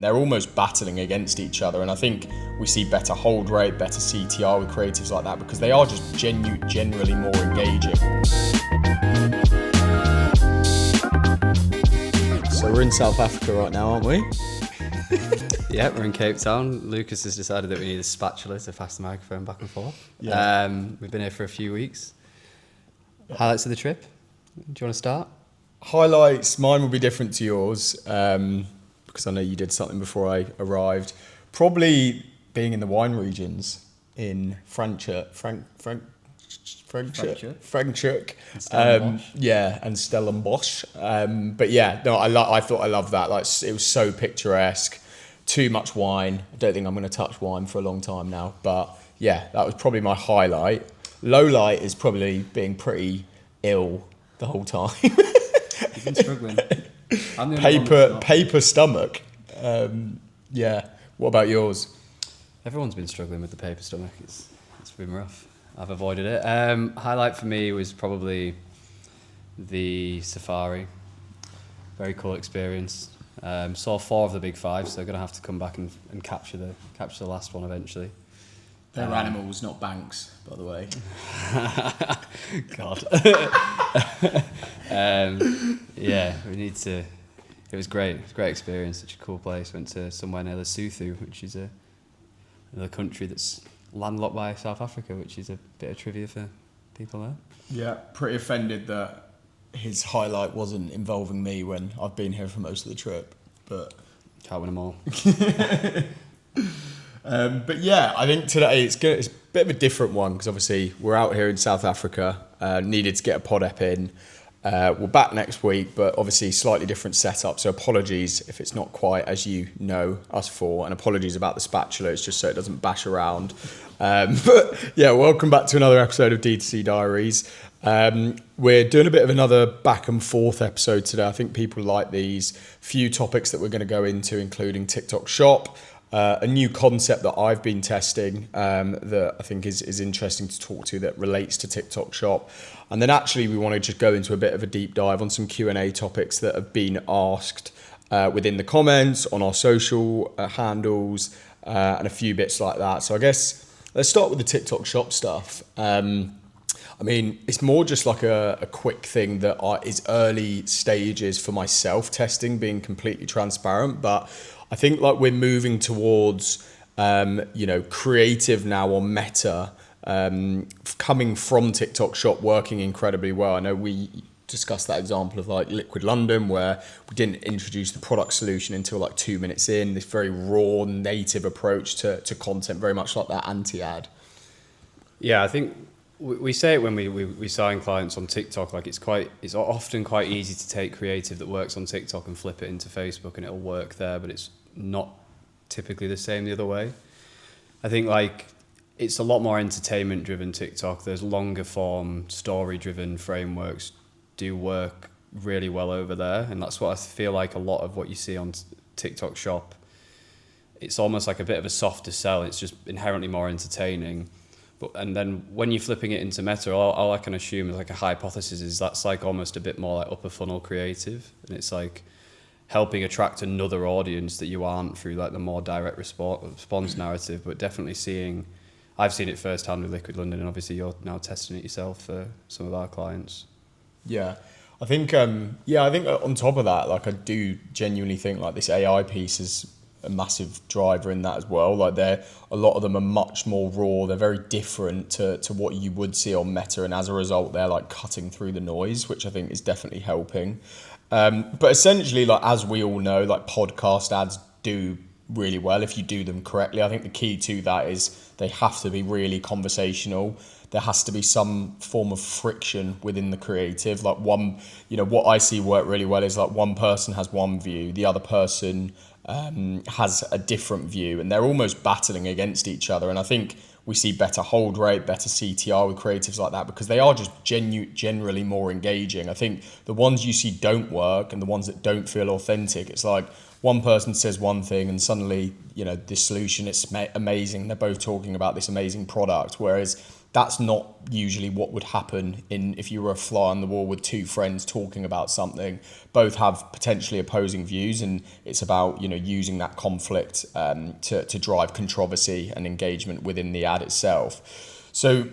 They're almost battling against each other, and I think we see better hold rate, better CTR with creatives like that because they are just generally more engaging. So we're in South Africa right now, aren't we? Yeah, we're in Cape Town. Loukas has decided that we need a spatula to pass the microphone back and forth. Yeah. We've been here for a few weeks. Highlights of the trip? Do you want to start? Highlights, mine will be different to yours because I know you did something before I arrived. Probably being in the wine regions in Franschhoek. Yeah, and Stellenbosch. But yeah, no, I thought I loved that. Like, it was so picturesque. Too much wine. I don't think I'm going to touch wine for a long time now. But yeah, that was probably my highlight. Low light is probably being pretty ill the whole time. You've been struggling. Paper stomach. Yeah. What about yours? Everyone's been struggling with the paper stomach. It's been rough. I've avoided it. Highlight for me was probably the safari. Very cool experience. Saw 4 of the big 5, so going to have to come back and capture the last one eventually. They're animals, not banks, by the way. God. Yeah, we need to. It was great. It was a great experience. Such a cool place. Went to somewhere near Lesotho, which is another country that's landlocked by South Africa, which is a bit of trivia for people there. Yeah, pretty offended that his highlight wasn't involving me when I've been here for most of the trip, but Can't win them all. But yeah, I think today it's a bit of a different one because obviously we're out here in South Africa, needed to get a pod ep in. We're back next week, but obviously slightly different setup. So apologies if it's not quite as you know us for, and apologies about the spatula. It's just so it doesn't bash around. But yeah, welcome back to another episode of D2C Diaries. We're doing a bit of another back and forth episode today. I think people like these few topics that we're going to go into, including TikTok Shop. A new concept that I've been testing that I think is interesting to talk to that relates to TikTok Shop. And then actually we want to just go into a bit of a deep dive on some Q&A topics that have been asked within the comments, on our social handles, and a few bits like that. So I guess let's start with the TikTok Shop stuff. I mean, it's more just like a quick thing that is early stages for myself testing, being completely transparent. But I think like we're moving towards, creative now on Meta, coming from TikTok Shop working incredibly well. I know we discussed that example of like Liquid London where we didn't introduce the product solution until like 2 minutes in, this very raw native approach to content, very much like that anti-ad. Yeah, I think we say it when we sign clients on TikTok, like it's often quite easy to take creative that works on TikTok and flip it into Facebook and it'll work there, but it's not typically the same the other way. I think like it's a lot more entertainment driven TikTok. There's longer form story driven frameworks do work really well over there, and that's what I feel like a lot of what you see on TikTok Shop. It's almost like a bit of a softer sell. It's just inherently more entertaining. And then when you're flipping it into Meta, all I can assume is like a hypothesis is that's like almost a bit more like upper funnel creative, and it's like helping attract another audience that you aren't through like the more direct response narrative. But definitely I've seen it firsthand with Liquid London, and obviously you're now testing it yourself for some of our clients. Yeah, I think on top of that, like I do genuinely think like this AI piece is a massive driver in that as well. Like a lot of them are much more raw. They're very different to what you would see on Meta, and as a result, they're like cutting through the noise, which I think is definitely helping. But essentially, like as we all know, like podcast ads do really well if you do them correctly. I think the key to that is they have to be really conversational. There has to be some form of friction within the creative. Like what I see work really well is like one person has one view, the other person has a different view, and they're almost battling against each other. And I think we see better hold rate, better CTR with creatives like that because they are just generally more engaging. I think the ones you see don't work and the ones that don't feel authentic, it's like one person says one thing and suddenly, this solution is amazing. They're both talking about this amazing product. Whereas that's not usually what would happen if you were a fly on the wall with two friends talking about something. Both have potentially opposing views, and it's about using that conflict to drive controversy and engagement within the ad itself. So,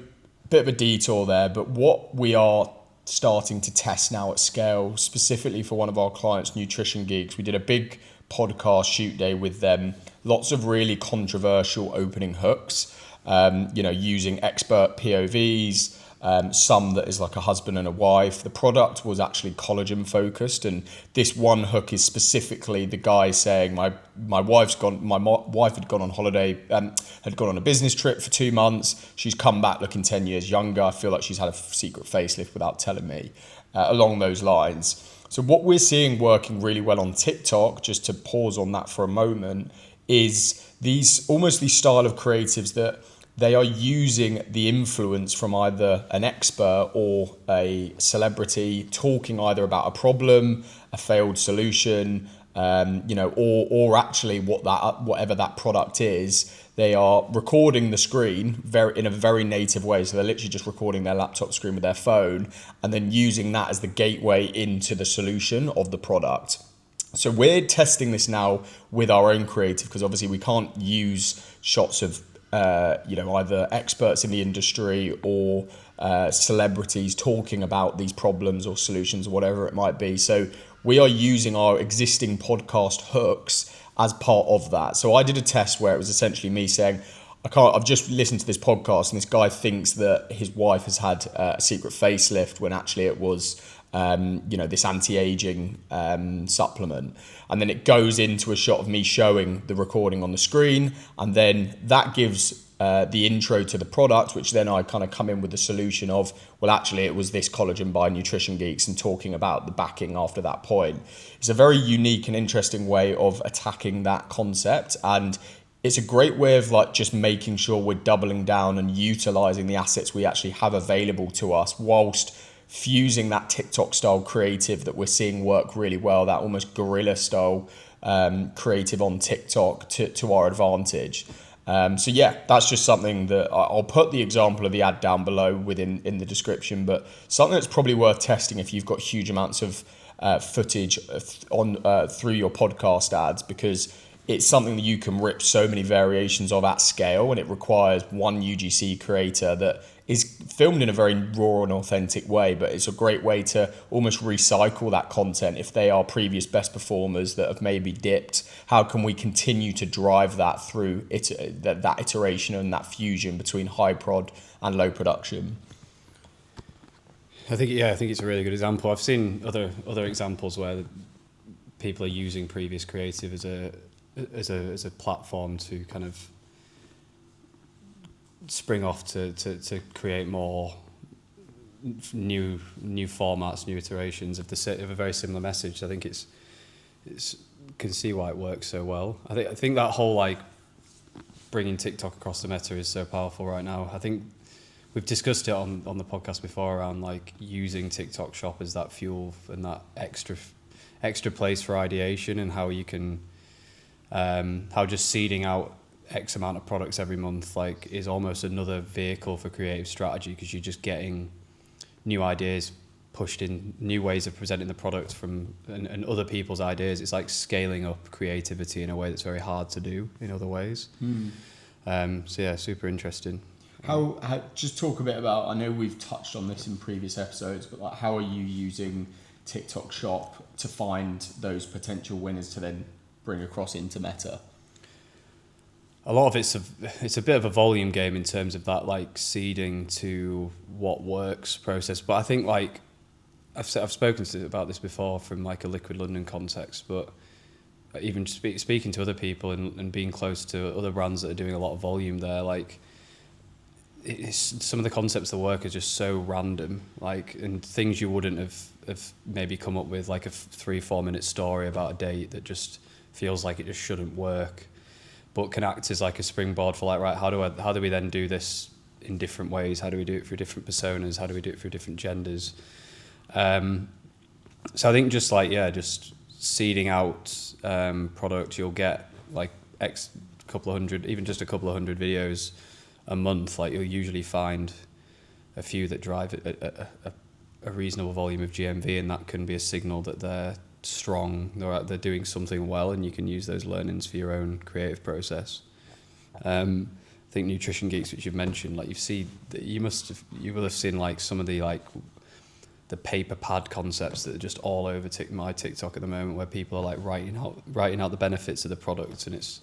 bit of a detour there, but what we are starting to test now at scale, specifically for one of our clients, Nutrition Geeks, we did a big podcast shoot day with them. Lots of really controversial opening hooks. Using expert POVs, some that is like a husband and a wife. The product was actually collagen focused, and this one hook is specifically the guy saying, my wife had gone on holiday, had gone on a business trip for 2 months. She's come back looking 10 years younger. I feel like she's had a secret facelift without telling me, along those lines. So what we're seeing working really well on TikTok, just to pause on that for a moment, is these style of creatives that they are using the influence from either an expert or a celebrity talking either about a problem, a failed solution, or actually whatever that product is. They are recording the screen in a very native way. So they're literally just recording their laptop screen with their phone and then using that as the gateway into the solution of the product. So we're testing this now with our own creative, because obviously we can't use shots of either experts in the industry or celebrities talking about these problems or solutions or whatever it might be. So we are using our existing podcast hooks as part of that. So I did a test where it was essentially me saying, I've just listened to this podcast and this guy thinks that his wife has had a secret facelift when actually it was this anti-aging supplement. And then it goes into a shot of me showing the recording on the screen, and then that gives the intro to the product, which then I kind of come in with the solution of, well, actually it was this collagen by Nutrition Geeks, and talking about the backing after that point. It's a very unique and interesting way of attacking that concept, and it's a great way of just making sure we're doubling down and utilizing the assets we actually have available to us, whilst fusing that TikTok style creative that we're seeing work really well, that almost guerrilla style creative on TikTok to our advantage. So yeah, that's just something that I'll put the example of the ad down below in the description, but something that's probably worth testing if you've got huge amounts of footage through your podcast ads, because it's something that you can rip so many variations of at scale, and it requires one UGC creator that is filmed in a very raw and authentic way, but it's a great way to almost recycle that content. If they are previous best performers that have maybe dipped, how can we continue to drive that through that iteration and that fusion between high prod and low production? I think it's a really good example. I've seen other examples where people are using previous creative as a platform to kind of spring off to create more new formats, new iterations of a very similar message. I think it's can see why it works so well. I think that whole bringing TikTok across the meta is so powerful right now. I think we've discussed it on the podcast before around using TikTok Shop as that fuel and that extra place for ideation, and how you can how just seeding out X amount of products every month is almost another vehicle for creative strategy, because you're just getting new ideas pushed in, new ways of presenting the product and other people's ideas. It's like scaling up creativity in a way that's very hard to do in other ways. So yeah, super interesting. How just talk a bit about, I know we've touched on this in previous episodes, but how are you using TikTok Shop to find those potential winners to then bring across into Meta? A lot of it's a bit of a volume game in terms of that seeding to what works process. But I think I've spoken about this before from a Liquid London context, but even speaking to other people and being close to other brands that are doing a lot of volume there, some of the concepts that work are just so random, and things you wouldn't have maybe come up with, a 3-4 minute story about a date that just feels like it just shouldn't work, but can act as a springboard for right, how do we then do this in different ways? How do we do it through different personas? How do we do it through different genders? So I think just seeding out product, you'll get couple of hundred, even just a couple of hundred videos a month. You'll usually find a few that drive a reasonable volume of GMV, and that can be a signal that they're strong, they're doing something well, and you can use those learnings for your own creative process. I think Nutrition Geeks, which you've mentioned, like you will have seen like some of the like the paper pad concepts that are just all over my TikTok at the moment, where people are like writing out the benefits of the product, and it's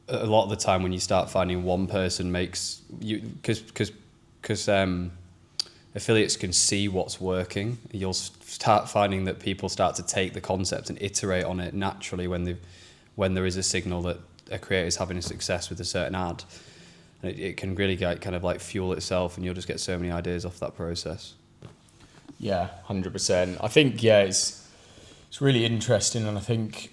a lot of the time when you start finding one person makes you because affiliates can see what's working, you'll start finding that people start to take the concept and iterate on it naturally when there is a signal that a creator is having a success with a certain ad, and it can really kind of like fuel itself, and you'll just get so many ideas off that process. Yeah, 100%. I think it's really interesting, and I think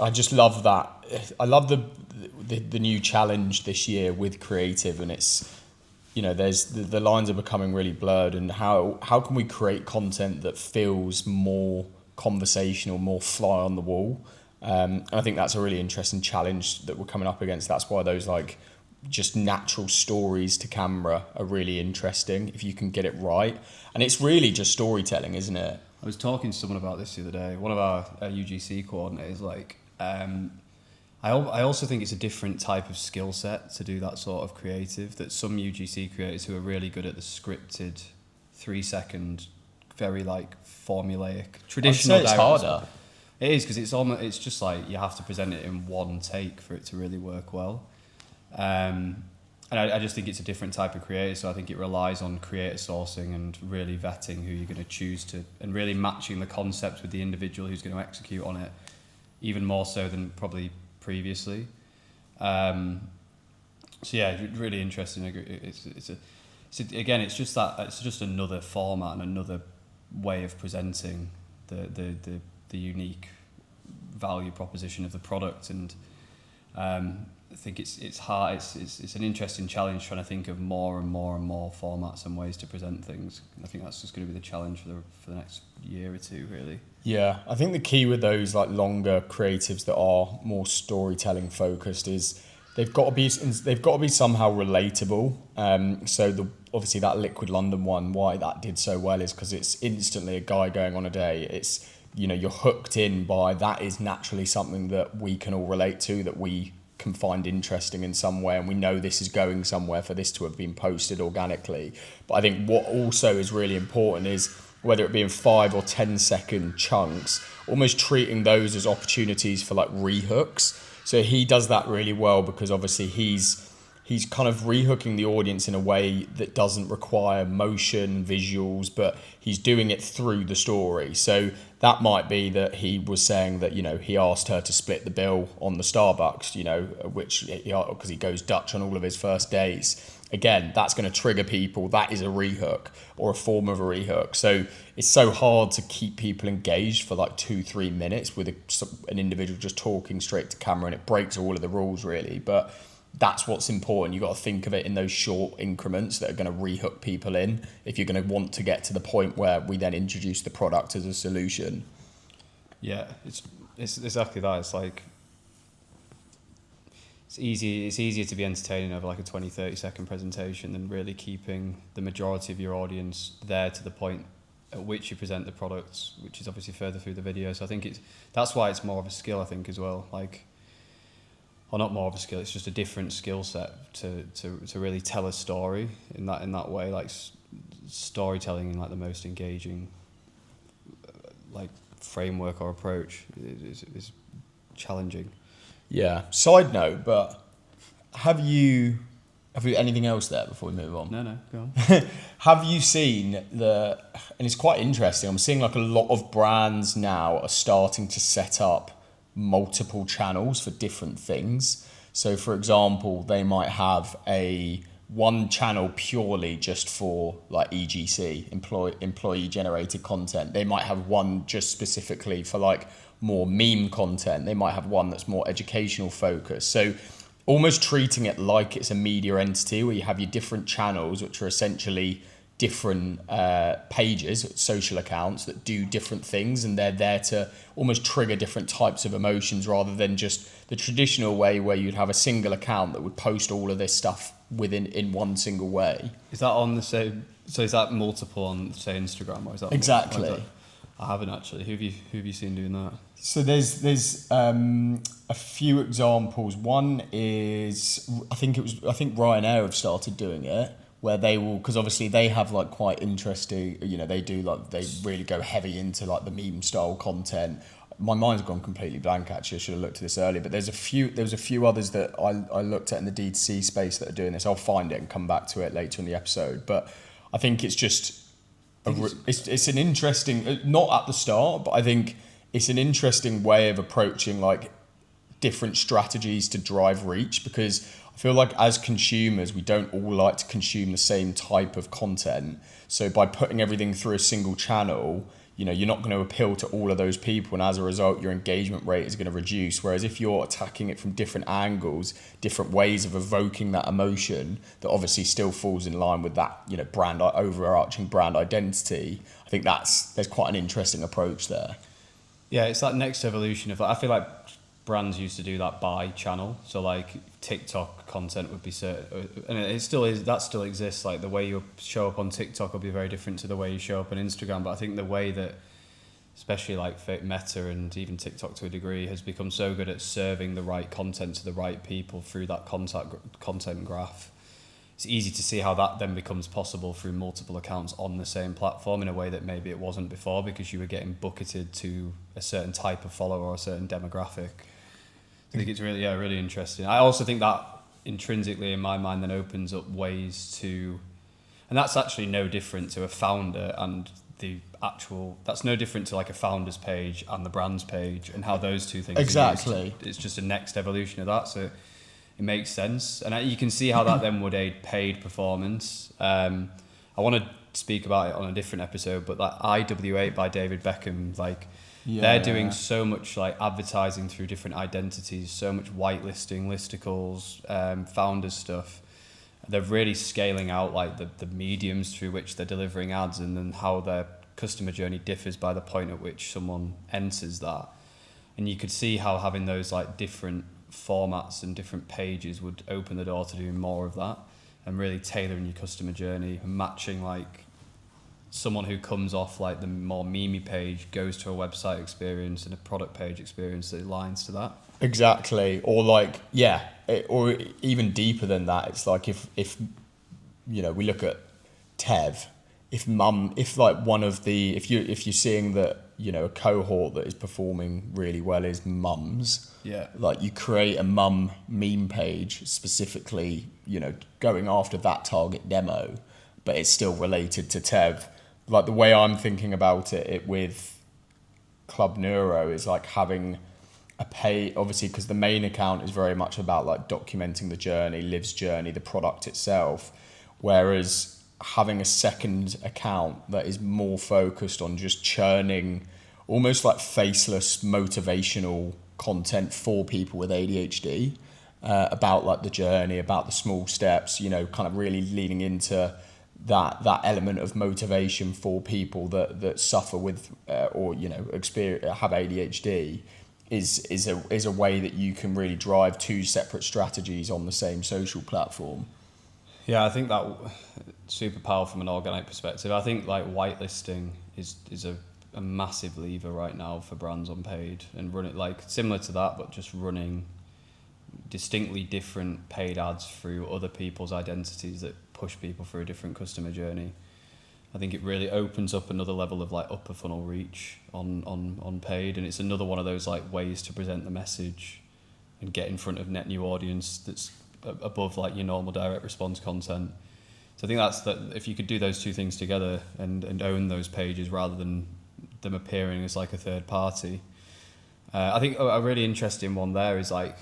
I just love that. I love the new challenge this year with creative, and it's, you know, there's the lines are becoming really blurred, and how can we create content that feels more conversational, more fly on the wall. And I think that's a really interesting challenge that we're coming up against. That's why those like just natural stories to camera are really interesting if you can get it right. And it's really just storytelling, isn't it? I was talking to someone about this the other day. One of our UGC coordinators, like, I also think it's a different type of skill set to do that sort of creative, that some UGC creators who are really good at the scripted 3-second, very like formulaic, traditional. I'd say it's harder. It is, because it's just like you have to present it in one take for it to really work well. And I just think it's a different type of creator, so I think it relies on creator sourcing and really vetting who you're going to choose to, and really matching the concept with the individual who's going to execute on it, even more so than probably previously. So yeah, really interesting. It's just another format and another way of presenting the unique value proposition of the product, and I think it's hard. It's an interesting challenge trying to think of more and more and more formats and ways to present things. I think that's just going to be the challenge for the next year or two, really. Yeah, I think the key with those like longer creatives that are more storytelling focused is they've got to be somehow relatable. So obviously that Liquid London one, why that did so well is because it's instantly a guy going on a day. It's, you know, you're hooked in by that is naturally something that we can all relate to, that we can find interesting in some way, and we know this is going somewhere for this to have been posted organically. But I think what also is really important is, whether it be in 5 or 10 second chunks, almost treating those as opportunities for like rehooks. So he does that really well, because obviously he's kind of rehooking the audience in a way that doesn't require motion, visuals, but he's doing it through the story. So that might be that he was saying that, you know, he asked her to split the bill on the Starbucks, you know, which, because he goes Dutch on all of his first days. Again, that's going to trigger people. That is a rehook, or a form of a rehook. So it's so hard to keep people engaged for like 2-3 minutes with an individual just talking straight to camera, and it breaks all of the rules really. But that's what's important. You've got to think of it in those short increments that are going to rehook people in, if you're going to want to get to the point where we then introduce the product as a solution. Yeah, it's exactly that. It's like it's easier to be entertaining over like a 20-30 second presentation than really keeping the majority of your audience there to the point at which you present the products, which is obviously further through the video. So I think that's why it's more of a skill, I think, as well. Like, or not more of a skill, it's just a different skill set to really tell a story in that way, like storytelling in like the most engaging like framework or approach is challenging. Yeah. Side note, but have you anything else there before we move on? No, go on. Have you seen and it's quite interesting, I'm seeing like a lot of brands now are starting to set up multiple channels for different things. So for example, they might have one channel purely just for like EGC, employee generated content. They might have one just specifically for like more meme content. They might have one that's more educational focused. So almost treating it like it's a media entity, where you have your different channels, which are essentially different pages, social accounts that do different things, and they're there to almost trigger different types of emotions, rather than just the traditional way where you'd have a single account that would post all of this stuff in one single way. Is that on the same? So is that multiple on, say, Instagram, or is that Exactly? I haven't actually. Who have you seen doing that? So there's a few examples. One is I think Ryanair have started doing it, where they will, because obviously they have like quite interesting, they do like, they really go heavy into like the meme style content. My mind's gone completely blank actually. I should have looked at this earlier, but there was a few others that I looked at in the D2C space that are doing this. I'll find it and come back to it later in the episode. But I think it's just it's an interesting, not at the start, but I think it's an interesting way of approaching like different strategies to drive reach, because I feel like as consumers, we don't all like to consume the same type of content. So by putting everything through a single channel, you're not going to appeal to all of those people, and as a result, your engagement rate is going to reduce. Whereas if you're attacking it from different angles, different ways of evoking that emotion, that obviously still falls in line with that, overarching brand identity, I think there's quite an interesting approach there. Yeah, it's that next evolution of, I feel like brands used to do that by channel. So like TikTok content would be certain, and it still is, that still exists. Like the way you show up on TikTok will be very different to the way you show up on Instagram. But I think the way that, especially like Meta and even TikTok to a degree, has become so good at serving the right content to the right people through that content graph. It's easy to see how that then becomes possible through multiple accounts on the same platform in a way that maybe it wasn't before, because you were getting bucketed to a certain type of follower or a certain demographic. I think it's really interesting. I also think that intrinsically in my mind then opens up ways to, and that's actually no different to a founder and that's no different to like a founder's page and the brand's page, and how those two things exactly. It's just a next evolution of that. So it makes sense, and you can see how that then would aid paid performance. I want to speak about it on a different episode, but that IW8 by David Beckham, like they're doing so much like advertising through different identities, so much whitelisting, listicles, founders stuff. They're really scaling out like the mediums through which they're delivering ads, and then how their customer journey differs by the point at which someone enters that. And you could see how having those like different formats and different pages would open the door to doing more of that, and really tailoring your customer journey and matching like someone who comes off like the more memey page goes to a website experience and a product page experience that aligns to that. Exactly. Or like, or even deeper than that, it's like if we look at Tev, if you're seeing that, a cohort that is performing really well is mums. Yeah. Like you create a mum meme page specifically, going after that target demo, but it's still related to Tev. Like the way I'm thinking about it with Club Neuro is like having a pay, obviously, because the main account is very much about like documenting the journey, Liv's journey, the product itself. Whereas having a second account that is more focused on just churning almost like faceless motivational content for people with ADHD, about like the journey, about the small steps, kind of really leaning into that element of motivation for people that suffer with or have ADHD is a way that you can really drive two separate strategies on the same social platform. Yeah, I think that super powerful from an organic perspective. I think like whitelisting is a massive lever right now for brands on paid, and run it like similar to that, but just running distinctly different paid ads through other people's identities that push people through a different customer journey. I think it really opens up another level of like upper funnel reach on paid, and it's another one of those like ways to present the message and get in front of net new audience that's above like your normal direct response content. So I think that's that. If you could do those two things together and own those pages rather than them appearing as like a third party. I think a really interesting one there is like,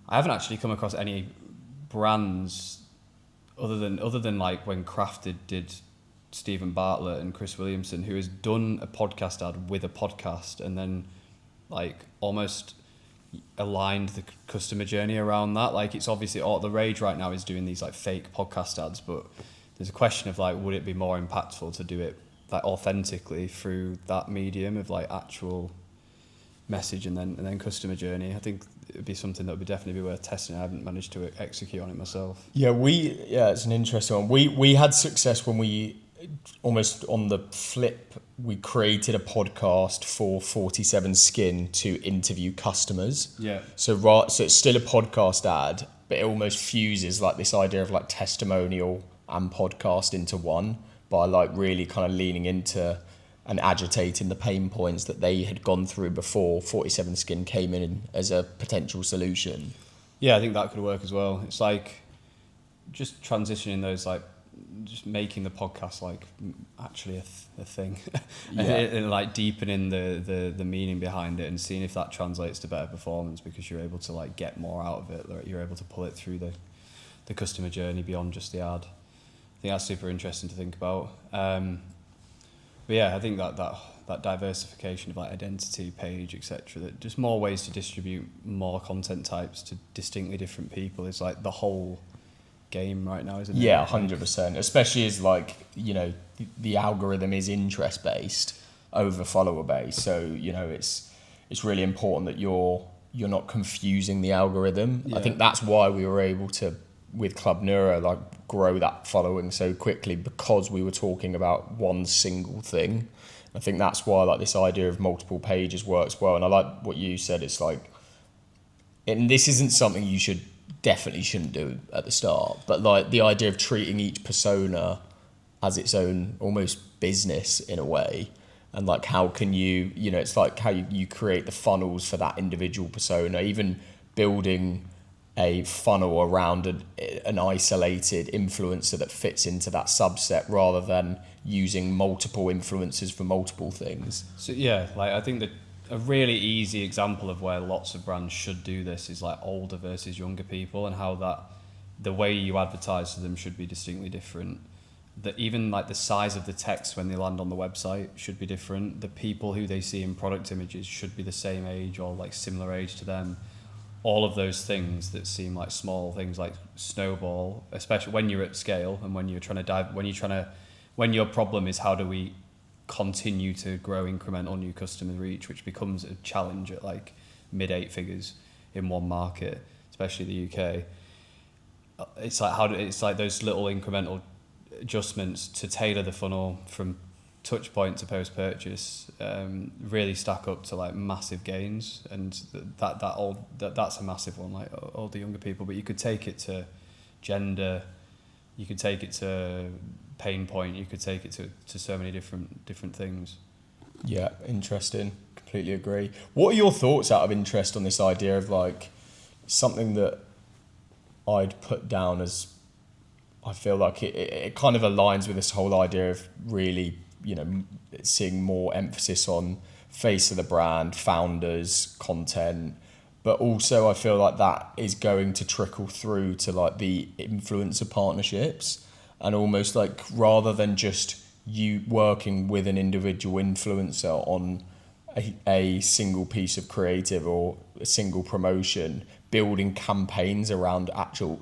I haven't actually come across any brands other than like when Crafted did Stephen Bartlett and Chris Williamson, who has done a podcast ad with a podcast and then like almost aligned the customer journey around that. Like it's obviously all the rage right now is doing these like fake podcast ads, but there's a question of like, would it be more impactful to do it like authentically through that medium of like actual message and then customer journey? I think it'd be something that would definitely be worth testing. I haven't managed to execute on it myself. Yeah, it's an interesting one. We had success when we, almost on the flip, we created a podcast for 47 Skin to interview customers. Yeah. So it's still a podcast ad, but it almost fuses like this idea of like testimonial and podcast into one by like really kind of leaning into and agitating the pain points that they had gone through before 47 Skin came in as a potential solution. Yeah, I think that could work as well. It's like just transitioning those, like just making the podcast like actually a thing, and like deepening the meaning behind it and seeing if that translates to better performance, because you're able to like get more out of it, or you're able to pull it through the customer journey beyond just the ad. I think that's super interesting to think about. But yeah, I think that diversification of like identity, page, etc., that just more ways to distribute more content types to distinctly different people is like the whole game right now, isn't it? Yeah, 100%. Especially as like, you know, the algorithm is interest based over follower based. So, you know, it's really important that you're not confusing the algorithm. Yeah. I think that's why we were able to, with Club Neuro, like grow that following so quickly, because we were talking about one single thing. I think that's why like this idea of multiple pages works well. And I like what you said. It's like, and this isn't something you definitely shouldn't do at the start, but like the idea of treating each persona as its own almost business in a way. And like, how can you know, it's like how you create the funnels for that individual persona, even building a funnel around an isolated influencer that fits into that subset, rather than using multiple influencers for multiple things. So yeah, like I think that a really easy example of where lots of brands should do this is like older versus younger people, and how that the way you advertise to them should be distinctly different. That even like the size of the text when they land on the website should be different. The people who they see in product images should be the same age or like similar age to them. All of those things that seem like small things like snowball, especially when you're at scale and when you're trying to when your problem is how do we continue to grow incremental new customer reach, which becomes a challenge at like mid 8 figures in one market, especially the UK. It's like it's like those little incremental adjustments to tailor the funnel from touch point to post purchase really stack up to like massive gains, and that's a massive one, like all the younger people. But you could take it to gender, you could take it to pain point, you could take it to so many different things. Yeah, interesting. Completely agree. What are your thoughts, out of interest, on this idea of like something that I'd put down as, I feel like it kind of aligns with this whole idea of really, you know, seeing more emphasis on face of the brand, founders, content, but also I feel like that is going to trickle through to like the influencer partnerships, and almost like rather than just you working with an individual influencer on a single piece of creative or a single promotion, building campaigns around actual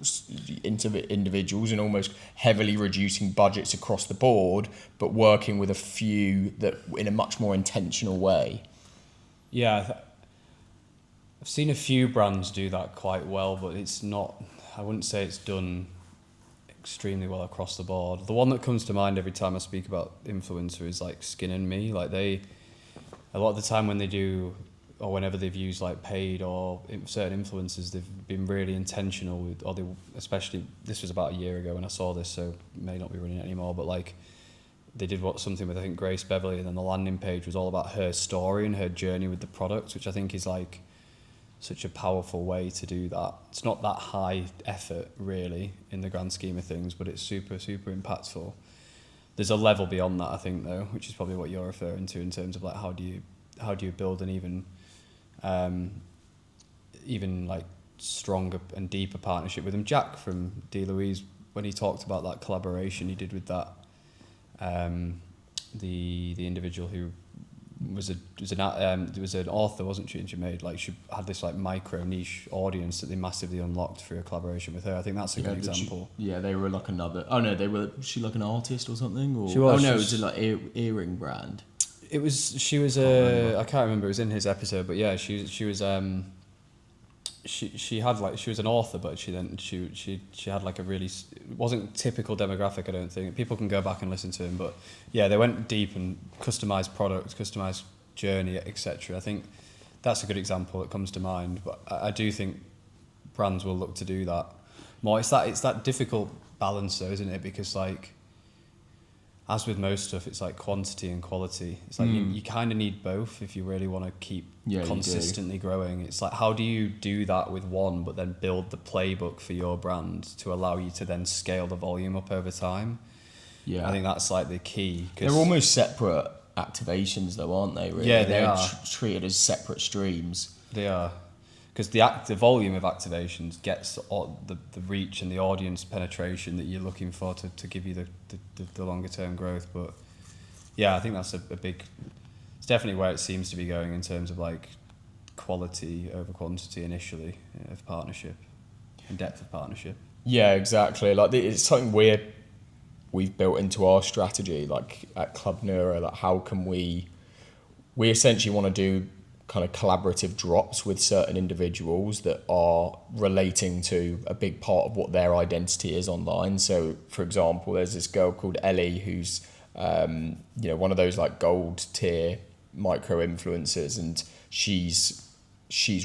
individuals and almost heavily reducing budgets across the board, but working with a few that in a much more intentional way. Yeah, I've seen a few brands do that quite well, but it's not, I wouldn't say it's done extremely well across the board. The one that comes to mind every time I speak about influencer is like Skin and Me. Like a lot of the time when they do, or whenever they've used like paid or certain influencers, they've been really intentional with, or they, especially, this was about a year ago when I saw this, so it may not be running it anymore, but like they did something with, I think, Grace Beverley, and then the landing page was all about her story and her journey with the product, which I think is like such a powerful way to do that. It's not that high effort really in the grand scheme of things, but it's super, super impactful. There's a level beyond that, I think, though, which is probably what you're referring to in terms of like how do you build an even like stronger and deeper partnership with them. Jack from D. Louise, when he talked about that collaboration he did with that the individual who was an author, wasn't she? And she had this like micro niche audience that they massively unlocked through a collaboration with her. I think that's a good example. They were like another. Oh no, was she like an artist or something? Or, she was. Oh no, it was like earring brand. It was. She was I can't remember. It was in his episode, but yeah, she she had like, she was an author, but she had like a really, it wasn't typical demographic, I don't think. People can go back and listen to him, but yeah, they went deep and customized products, customized journey, etc. I think that's a good example that comes to mind, but I do think brands will look to do that more. It's that difficult balance though, isn't it? Because like, as with most stuff, it's like quantity and quality. It's like you kind of need both if you really want to keep consistently growing. It's like, how do you do that with one, but then build the playbook for your brand to allow you to then scale the volume up over time? Yeah, I think that's like the key. They're almost separate activations, though, aren't they? Really? Yeah, they're are treated as separate streams. They are. Because the volume of activations gets the reach and the audience penetration that you're looking for to give you the longer term growth. But yeah, I think that's a big, it's definitely where it seems to be going in terms of like quality over quantity initially of partnership and depth of partnership. Yeah, exactly. Like it's something we've built into our strategy, like at Club Neuro. Like how can we essentially want to do kind of collaborative drops with certain individuals that are relating to a big part of what their identity is online. So for example, there's this girl called Olly who's one of those like gold tier micro influencers, and she's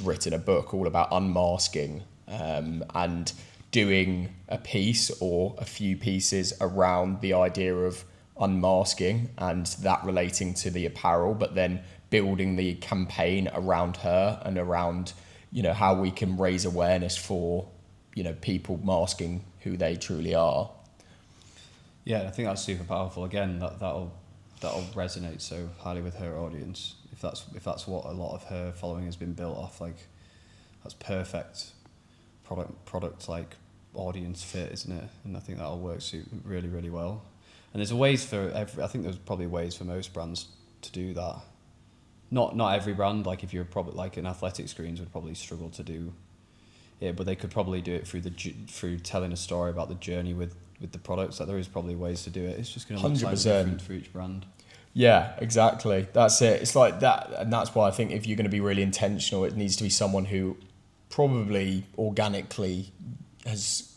written a book all about unmasking and doing a piece or a few pieces around the idea of unmasking and that relating to the apparel, but then building the campaign around her and around, how we can raise awareness for, people masking who they truly are. Yeah, I think that's super powerful. Again, that'll resonate so highly with her audience. If that's what a lot of her following has been built off, like that's perfect product like audience fit, isn't it? And I think that'll work really, really well. And there's ways for I think there's probably ways for most brands to do that. Not every brand, like if you're probably like an athletic screens would probably struggle to do it, but they could probably do it through telling a story about the journey with the products. Like there is probably ways to do it. It's just going to look slightly different for each brand. Yeah, exactly. That's it. It's like that, and that's why I think if you're going to be really intentional, it needs to be someone who probably organically has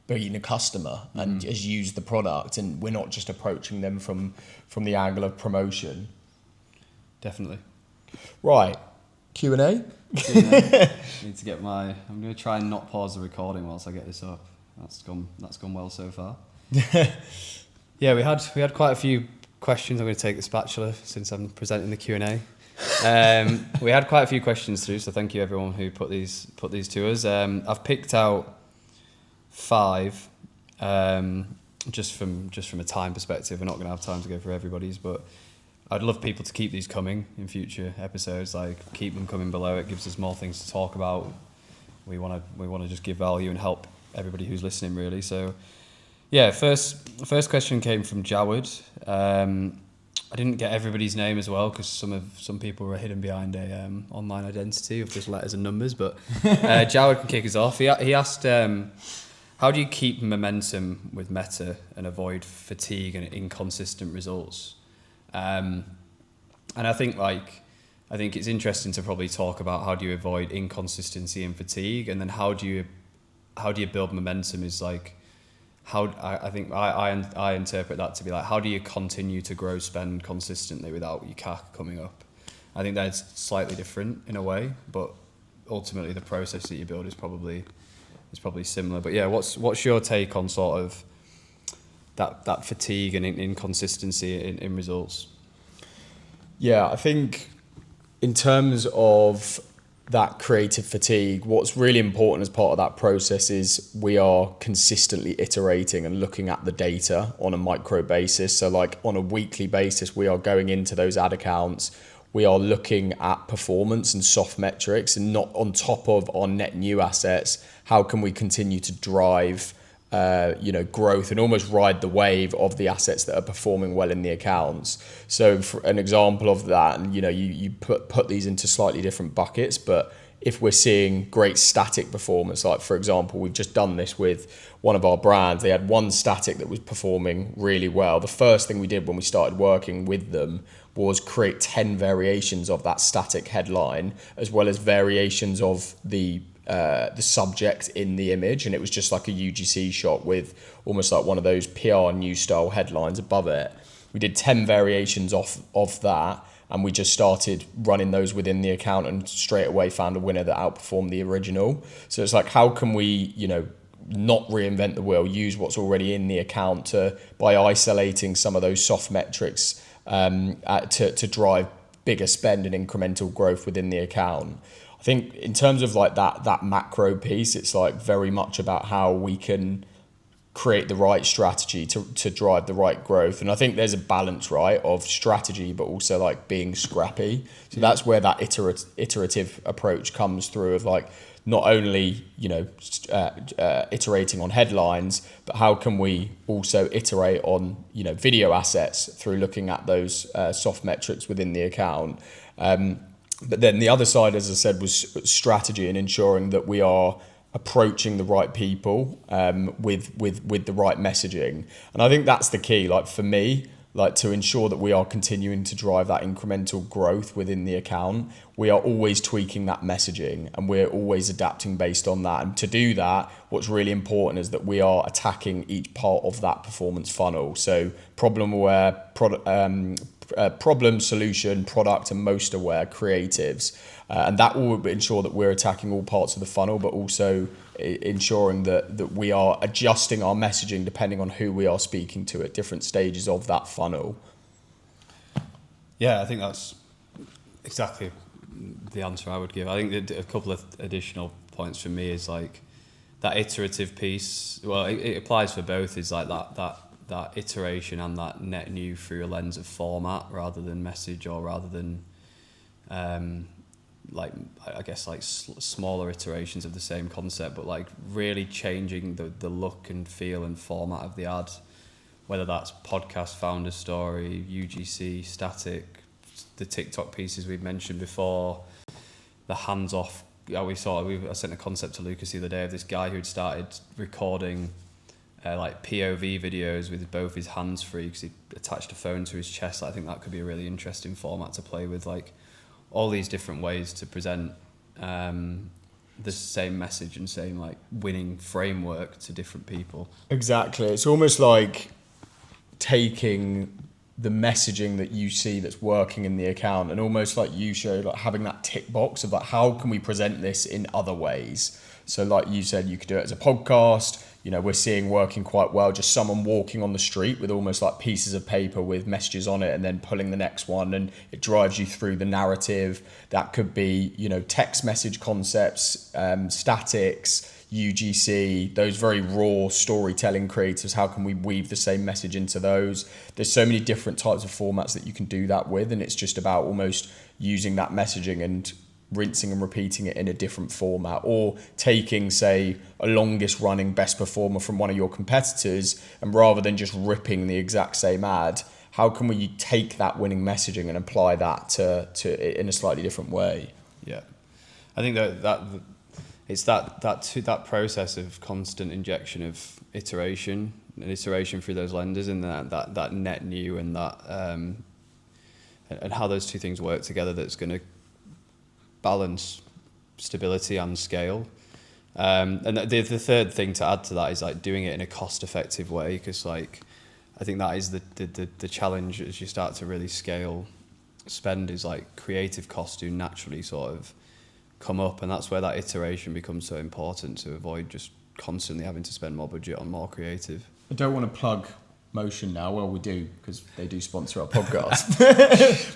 been a customer and has used the product, and we're not just approaching them from the angle of promotion. Definitely. Right. Q&A? Need to get I'm going to try and not pause the recording whilst I get this up. That's gone well so far. Yeah, we had quite a few questions. I'm going to take the spatula since I'm presenting the Q&A. We had quite a few questions through, so thank you everyone who put these to us. I've picked out 5 just from a time perspective. We're not going to have time to go through everybody's, but I'd love people to keep these coming in future episodes. Like keep them coming below. It gives us more things to talk about. We want to just give value and help everybody who's listening, really. So, yeah, first question came from Jawad. I didn't get everybody's name as well because some people were hidden behind a online identity of just letters and numbers. But Jawad can kick us off. He asked, how do you keep momentum with Meta and avoid fatigue and inconsistent results? And I think it's interesting to probably talk about how do you avoid inconsistency and fatigue, and then how do you build momentum is like I interpret that to be like how do you continue to grow spend consistently without your CAC coming up. I think that's slightly different in a way, but ultimately the process that you build is probably similar. But yeah, what's your take on sort of that fatigue and inconsistency in results? Yeah, I think in terms of that creative fatigue, what's really important as part of that process is we are consistently iterating and looking at the data on a micro basis. So like on a weekly basis, we are going into those ad accounts. We are looking at performance and soft metrics, and not on top of our net new assets. How can we continue to drive growth and almost ride the wave of the assets that are performing well in the accounts? So for an example of that, and you put these into slightly different buckets, but if we're seeing great static performance, like for example, we've just done this with one of our brands, they had one static that was performing really well. The first thing we did when we started working with them was create 10 variations of that static headline, as well as variations of the the subject in the image, and it was just like a UGC shot with almost like one of those PR news style headlines above it. We did 10 variations of that, and we just started running those within the account and straight away found a winner that outperformed the original. So it's like, how can we, not reinvent the wheel, use what's already in the account by isolating some of those soft metrics to drive bigger spend and incremental growth within the account. I think in terms of like that macro piece, it's like very much about how we can create the right strategy to drive the right growth. And I think there's a balance, right, of strategy, but also like being scrappy. So that's where that iterative approach comes through, of like not only, iterating on headlines, but how can we also iterate on, video assets through looking at those soft metrics within the account. But then the other side, as I said, was strategy and ensuring that we are approaching the right people with the right messaging. And I think that's the key, like for me, like to ensure that we are continuing to drive that incremental growth within the account. We are always tweaking that messaging and we're always adapting based on that. And to do that, what's really important is that we are attacking each part of that performance funnel. So problem aware, problem, solution, product, and most aware creatives. And that will ensure that we're attacking all parts of the funnel, but also ensuring that we are adjusting our messaging depending on who we are speaking to at different stages of that funnel. Yeah, I think that's exactly the answer I would give. I think a couple of additional points for me is like that iterative piece. Well, it applies for both. Is like that iteration and that net new through a lens of format rather than message, or rather than smaller iterations of the same concept, but like really changing the look and feel and format of the ad, whether that's podcast, founder story, UGC, static, the TikTok pieces we've mentioned before, the hands-off. I sent a concept to Loukas the other day of this guy who'd started recording like POV videos with both his hands free because he attached a phone to his chest. I think that could be a really interesting format to play with, like all these different ways to present the same message and same like winning framework to different people. Exactly. It's almost like taking the messaging that you see that's working in the account and almost like you showed, like having that tick box of like, how can we present this in other ways? So like you said, you could do it as a podcast. We're seeing working quite well, just someone walking on the street with almost like pieces of paper with messages on it and then pulling the next one, and it drives you through the narrative. That could be, text message concepts, statics, UGC, those very raw storytelling creatives. How can we weave the same message into those? There's so many different types of formats that you can do that with, and it's just about almost using that messaging and rinsing and repeating it in a different format, or taking, say, a longest running best performer from one of your competitors, and rather than just ripping the exact same ad, how can we take that winning messaging and apply that to in a slightly different way? Yeah, I think that it's that process of constant injection of iteration through those lenses, and that net new and that and how those two things work together, that's going to balance stability and scale. And the third thing to add to that is like doing it in a cost-effective way, because like I think that is the challenge as you start to really scale spend, is like creative costs do naturally sort of come up, and that's where that iteration becomes so important to avoid just constantly having to spend more budget on more creative. I don't want to plug Motion now. Well, we do, because they do sponsor our podcast.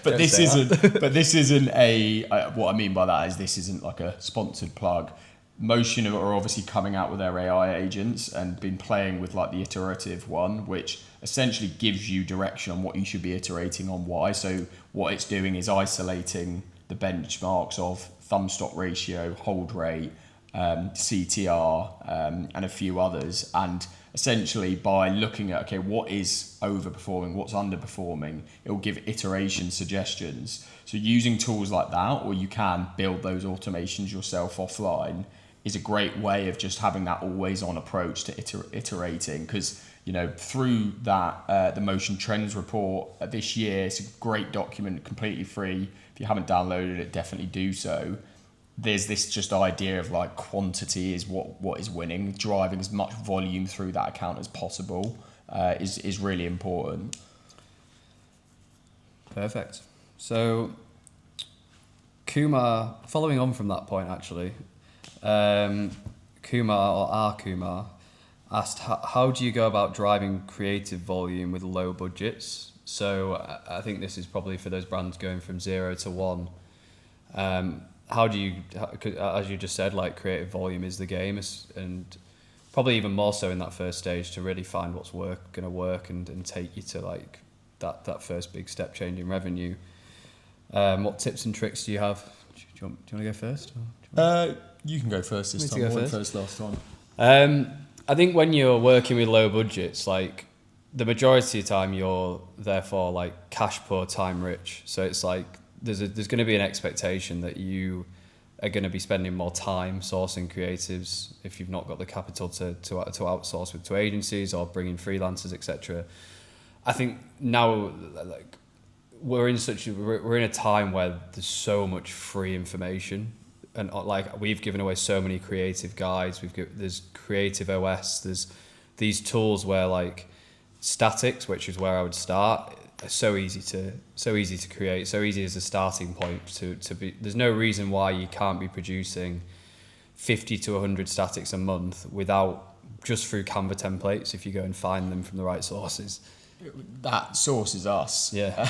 but this isn't a. What I mean by that is this isn't like a sponsored plug. Motion are obviously coming out with their AI agents and been playing with like the iterative one, which essentially gives you direction on what you should be iterating on why. So what it's doing is isolating the benchmarks of thumb stop ratio, hold rate, CTR, and a few others, and essentially by looking at, okay, what is overperforming, what's underperforming, it will give iteration suggestions. So using tools like that, or you can build those automations yourself offline, is a great way of just having that always on approach to iterating. Because through that the Motion Trends report this year, it's a great document, completely free. If you haven't downloaded it, definitely do so. there's this just idea of like quantity is what is winning. Driving as much volume through that account as possible is really important. Perfect. So, Kumar, following on from that point actually, Kumar asked, how do you go about driving creative volume with low budgets? So I think this is probably for those brands going from 0 to 1. How do you, as you just said, like creative volume is the game, and probably even more so in that first stage to really find what's going to work and take you to like that first big step change in revenue. What tips and tricks do you have? Do you want to go first? You can go first this time. I went first last time. I think when you're working with low budgets, like the majority of the time you're therefore like cash poor, time rich. So it's like there's going to be an expectation that you are going to be spending more time sourcing creatives if you've not got the capital to outsource to agencies or bring in freelancers, etc. I think now like we're in a time where there's so much free information. And like we've given away so many creative guides. There's Creative OS. There's these tools where like statics, which is where I would start, are so easy to create, so easy as a starting point to be. There's no reason why you can't be producing 50 to 100 statics a month without just through Canva templates if you go and find them from the right sources. That source is us. Yeah.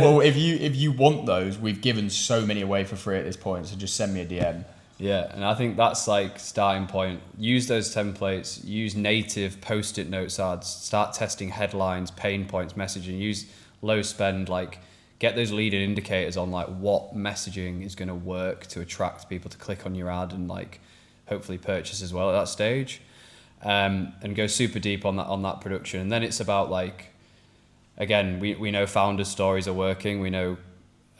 Well, if you want those, we've given so many away for free at this point, so just send me a DM. Yeah, and I think that's like starting point. Use those templates, use native post-it notes ads, start testing headlines, pain points, messaging, use low spend, like get those leading indicators on like what messaging is going to work to attract people to click on your ad and like hopefully purchase as well at that stage. And go super deep on that production. And then it's about like, again, we know founders' stories are working. We know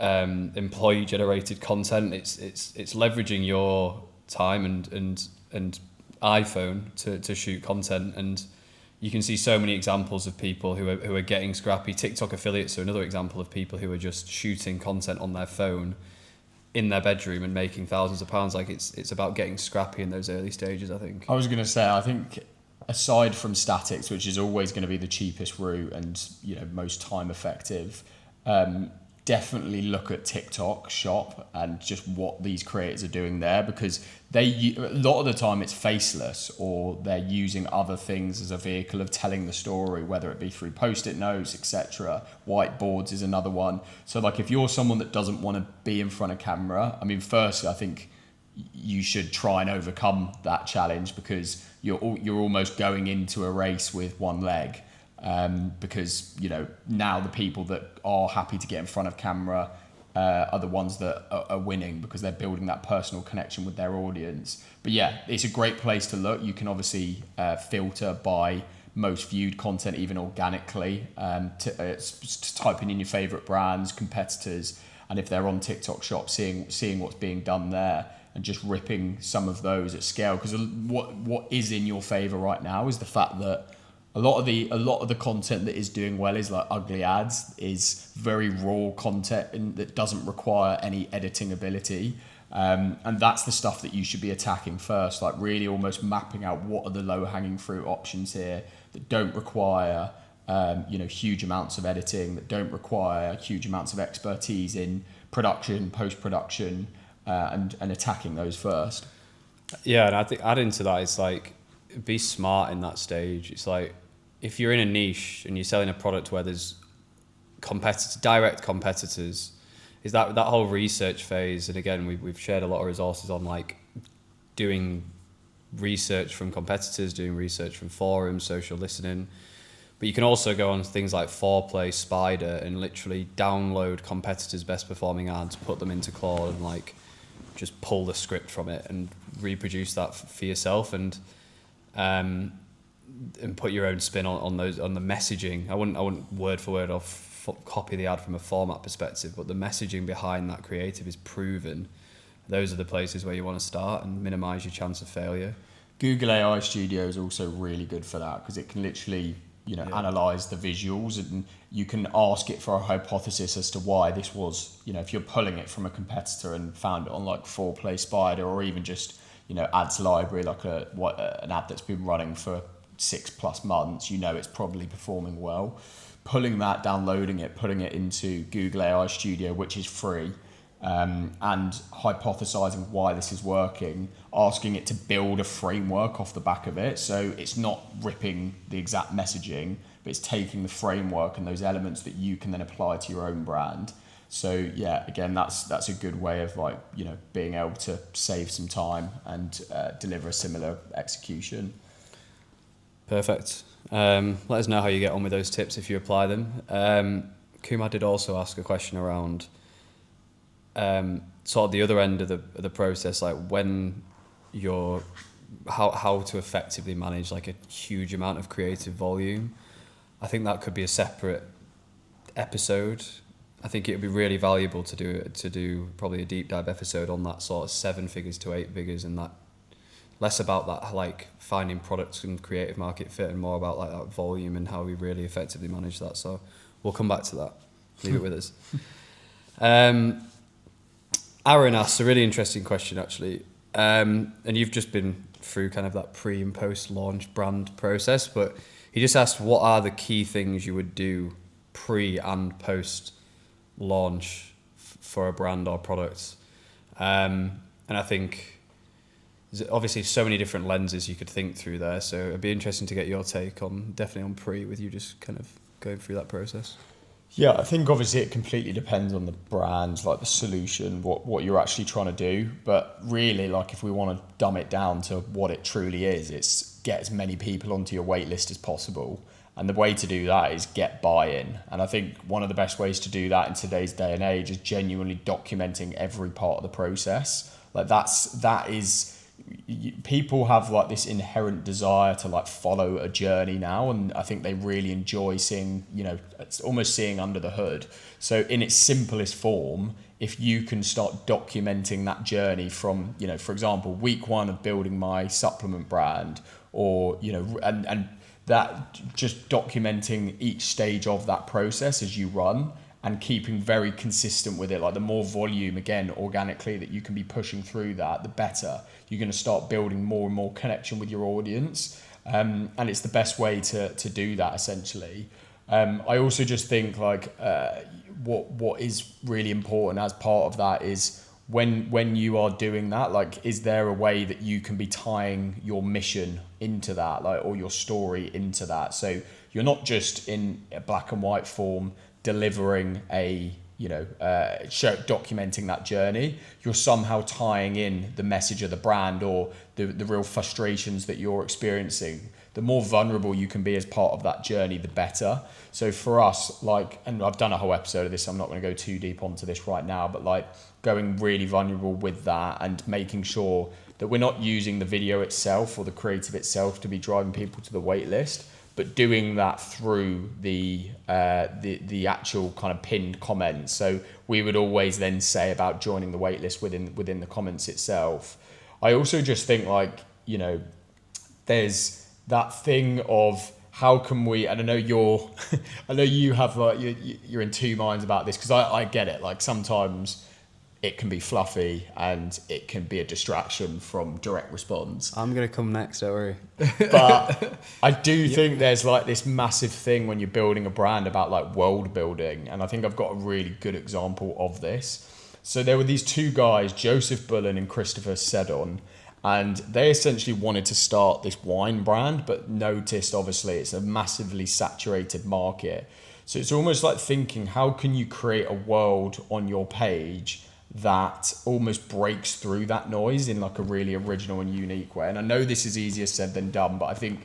employee generated content. It's leveraging your time and iPhone to shoot content. And you can see so many examples of people who are getting scrappy. TikTok affiliates are another example of people who are just shooting content on their phone in their bedroom and making thousands of pounds. Like it's about getting scrappy in those early stages, I think. I was going to say, I think aside from statics, which is always going to be the cheapest route and most time effective, definitely look at TikTok Shop and just what these creators are doing there, because a lot of the time it's faceless, or they're using other things as a vehicle of telling the story, whether it be through post-it notes, etc. Whiteboards is another one. So like if you're someone that doesn't want to be in front of camera, I mean, firstly, I think you should try and overcome that challenge, because you're almost going into a race with one leg. Because now the people that are happy to get in front of camera are the ones that are winning, because they're building that personal connection with their audience. But yeah, it's a great place to look. You can obviously filter by most viewed content, even organically, typing in your favorite brands, competitors, and if they're on TikTok Shop, seeing what's being done there and just ripping some of those at scale. Because what is in your favor right now is the fact that a lot of the content that is doing well is like ugly ads, is very raw content and that doesn't require any editing ability. And that's the stuff that you should be attacking first, like really almost mapping out what are the low hanging fruit options here that don't require huge amounts of editing, that don't require huge amounts of expertise in production, post-production, and attacking those first. Yeah, and I think adding to that, it's like be smart in that stage. It's like if you're in a niche and you're selling a product where there's direct competitors, is that whole research phase. And again, we've shared a lot of resources on like doing research from competitors, doing research from forums, social listening. But you can also go on things like Foreplay, Spider, and literally download competitors' best performing ads, put them into Claude, and like just pull the script from it and reproduce that for yourself, and put your own spin on the messaging. I wouldn't word for word or copy the ad from a format perspective, but the messaging behind that creative is proven. Those are the places where you want to start and minimize your chance of failure. Google AI Studio is also really good for that, because it can literally analyze the visuals, and you can ask it for a hypothesis as to why this was, if you're pulling it from a competitor and found it on like 4Play Spider, or even just, ads library, like an ad that's been running for 6+ months, it's probably performing well. Pulling that, downloading it, putting it into Google AI Studio, which is free, and hypothesizing why this is working, asking it to build a framework off the back of it. So it's not ripping the exact messaging, but it's taking the framework and those elements that you can then apply to your own brand. So yeah, again, that's a good way of being able to save some time and deliver a similar execution. Perfect. Let us know how you get on with those tips if you apply them. Kumar did also ask a question around sort of the other end of the process, like when you're how to effectively manage like a huge amount of creative volume. I think that could be a separate episode. I think it would be really valuable to do probably a deep dive episode on that sort of 7 figures to 8 figures, and that less about that like finding products and creative market fit, and more about like that volume and how we really effectively manage that. So we'll come back to that. Leave it with us. Aaron asks a really interesting question actually, and you've just been through kind of that pre and post launch brand process, but he just asked what are the key things you would do pre and post launch for a brand or product, and I think there's obviously so many different lenses you could think through there, so it'd be interesting to get your take on definitely on pre, with you just kind of going through that process. Yeah, I think obviously it completely depends on the brand, like the solution, what you're actually trying to do. But really, like if we want to dumb it down to what it truly is, it's get as many people onto your wait list as possible. And the way to do that is get buy-in. And I think one of the best ways to do that in today's day and age is genuinely documenting every part of the process. Like that is people have like this inherent desire to like follow a journey now, and I think they really enjoy seeing, it's almost seeing under the hood. So in its simplest form, if you can start documenting that journey from, for example, week 1 of building my supplement brand, or and that just documenting each stage of that process as you run, and keeping very consistent with it. Like the more volume, again, organically that you can be pushing through that, the better. You're going to start building more and more connection with your audience. And it's the best way to do that, essentially. I also just think like what is really important as part of that is when you are doing that, like, is there a way that you can be tying your mission into that, like, or your story into that? So you're not just in a black and white form delivering a show documenting that journey. You're somehow tying in the message of the brand or the real frustrations that you're experiencing. The more vulnerable you can be as part of that journey, the better. So for us, like, and I've done a whole episode of this, I'm not going to go too deep onto this right now, but like going really vulnerable with that and making sure that we're not using the video itself or the creative itself to be driving people to the wait list, but doing that through the actual kind of pinned comments. So we would always then say about joining the waitlist within the comments itself. I also just think like, there's that thing of how can we, and I know you have like, you're in two minds about this, because I get it. Like sometimes it can be fluffy and it can be a distraction from direct response. I'm going to come next, don't worry. But I do think there's like this massive thing when you're building a brand about like world building. And I think I've got a really good example of this. So there were these two guys, Joseph Bullen and Christopher Seddon, and they essentially wanted to start this wine brand, but noticed obviously it's a massively saturated market. So it's almost like thinking, how can you create a world on your page that almost breaks through that noise in like a really original and unique way? And I know this is easier said than done, but I think